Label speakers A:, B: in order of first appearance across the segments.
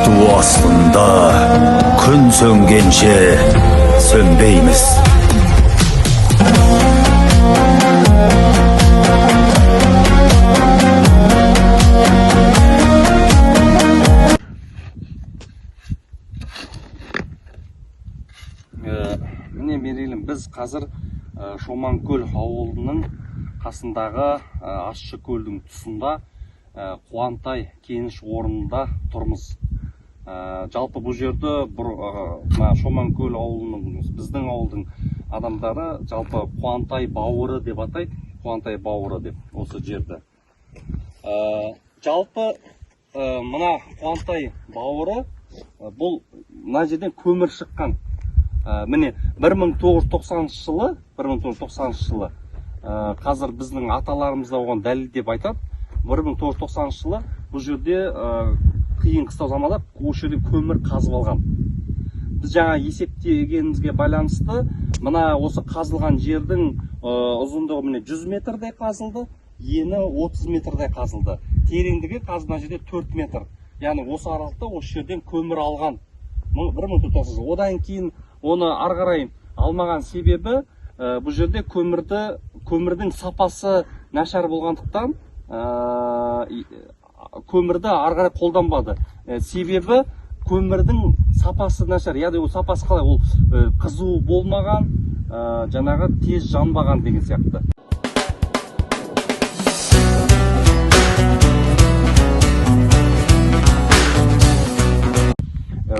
A: ту астында күн сөнгенше сөнбейміз.
B: Міне берелім, біз қазір Шоманкөл ауылының қасындағы Ащы көлдің тұсында Қуантай кеніш орнында тұрмыз. Жалпы бұл жерді Шоманкөл ауылының, біздің ауылдың адамдары жалпы Қуантай бауыры деп атайды. Қуантай бауыры деп осы жерді. Жалпы мына Қуантай бауыры бұл мына жерден көмір шыққан. Міне 1990 жылы қазір біздің аталарымыз да оған дәлел деп айтады. 1990 жылы бұл жерде қиын қыстау заманда осы жерде көмір қазып алған. Біз жаңа есептегенімізге байланысты мына осы қазылған жердің ұзындығы міне 100 метрдей қазылды, ені 30 метрдей қазылды. Тереңдігі қазылған жерде 4 метр. Яғни осы аралықта осы жерден көмір алған. 1990 жылы. Одан кейін оны арғарай алмаған себебі бұл жерде көмірдің сапасы нашар болғандықтан көмірді арғарай қолданбады. Себебі көмірдің сапасы нашар, яғни ол сапасы қалай, ол қызу болмаған, жаңағы тез жанбаған деген сияқты.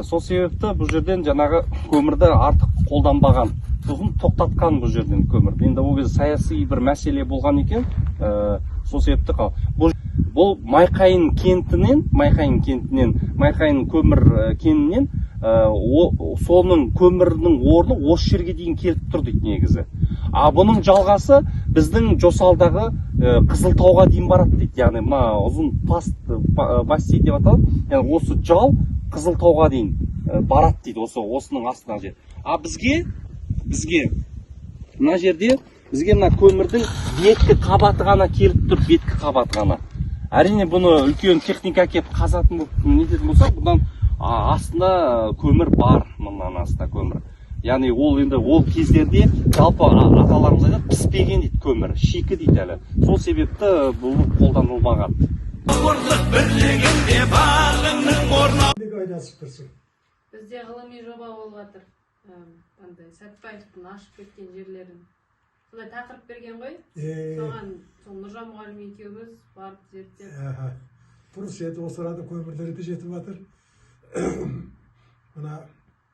B: Сол себепті бұл жерден жаңағы көмірді артық қолданбаған, сосын тоқтатқан бұл жерден көмірді. Енді ол кезде саяси бір мәселе болған екен, сол себепті бұл Майқайың кентінен, Майқайың көмір кенінен, соның көмірінің орны осы жерге дейін келіп тұр дейді негізі. Бұның жалғасы біздің Жосалдағы Қызылтауға дейін барады дейді. Яғни мына ұзын бассейн деп аталады. Яғни осы жал Қызылтауға дейін барады дейді, осының астына жер. Бізге мына жерде мына көмірдің беткі қабаты ғана келіп тұр, беткі қабаты ғана. Әрине бұны үлкен техника кеп қазатын нететін болса, бұдан астында көмір бар, мұнан астында көмір. Яғни ол кездерде жалпы аталарымыз айтады, піспеген дейді көмір, шикі дейді әлі. Сол себепті бұл қолданылмаған.
C: Бізде ғылыми жоба болып жатыр. Сәтбаевтың ашып кеткен жерлерін. Сондай тақырып берген ғой. Соған Нұржан мұғалім екеуміз барып зерттеп.
D: Бұрыс еті осы арада көмірлері де жетіп жатыр. Мына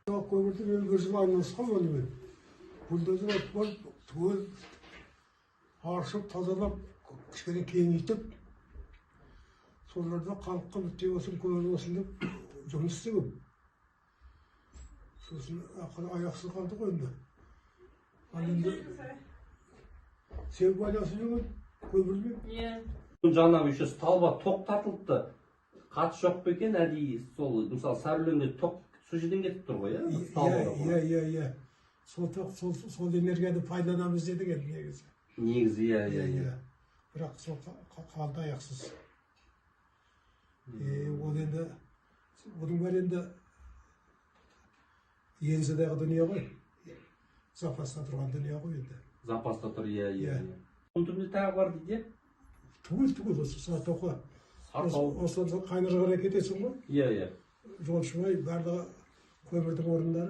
D: көмірді мен бір жыл айналысқан онымен. Бульдозер түгел аршып, тазалап, кішкене кеңейтіп, сол жерде халыққа бүттей болсын, көмір болсын деп жұмыс істегім. Сосын аяқсыз қалды ғой енді. Ал енді сен байланысып жүрген көмірмен?
B: Жаңағы еще сталба тоқ тартылыпты. Қат жоқ па екен, әдейі сол мысалы Сарыөленде тоқ сол жерден кетіп тұр ғой, иә?
D: Иә. Сол энергияны пайдаланамыз дедік енді негізі.
B: Негізі, иә.
D: Бірақ сол қалды аяқсыз. Ол енді, бұның бар енді Елзадағы дүние ғой. Запаста тұрған дүние ғой енді.
B: Запаста тұр, иә. Оның түрінде тағы бар дейді?
D: Түгел, осы Сартауға. Осы Қайнарға қарай кетесің ғой?
B: Иә.
D: Жолшыбай барлығы көмірдің орындары.